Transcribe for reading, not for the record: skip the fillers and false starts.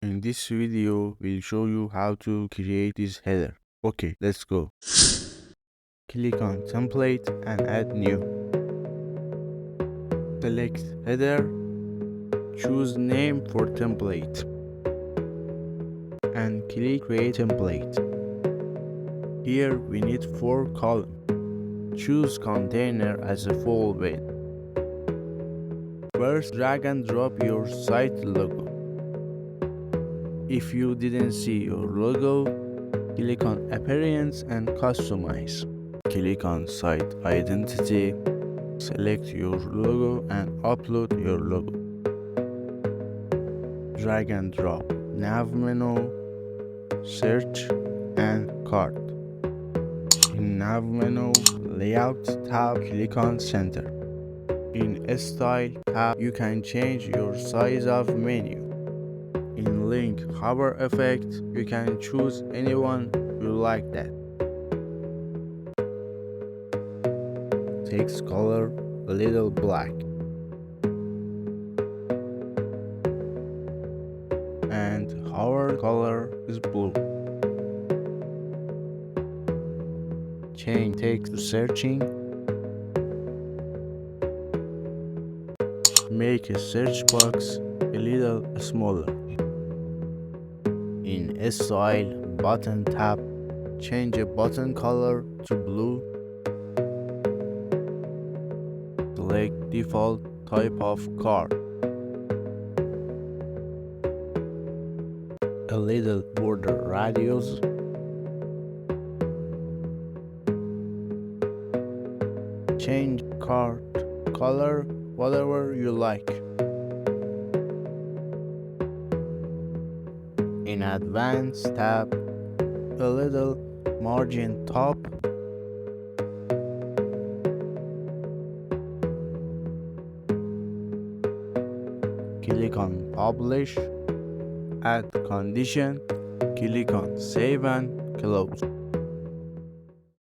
In this video, we'll show you how to create this header. Okay, let's go. Click on template and add new. Select header, choose name for template, and click create template. Here we need 4 columns. Choose container as a full width. First, drag and drop your site logo. If you didn't see your logo, click on Appearance and Customize. Click on Site Identity, select your logo and upload your logo. Drag and drop Nav menu, Search and Cart. In Nav menu, Layout tab, click on Center. In Style tab, you can change your size of menu. In Link Hover Effect, you can choose anyone you like that. Text color a little black. And hover color is blue. Change text to searching. Make a search box a little smaller. In Style Button tab, change a button color to blue. Select default type of card. A little border radius. Change card color whatever you like. In Advanced tab, a little margin top. Click on Publish, add condition, click on Save and Close.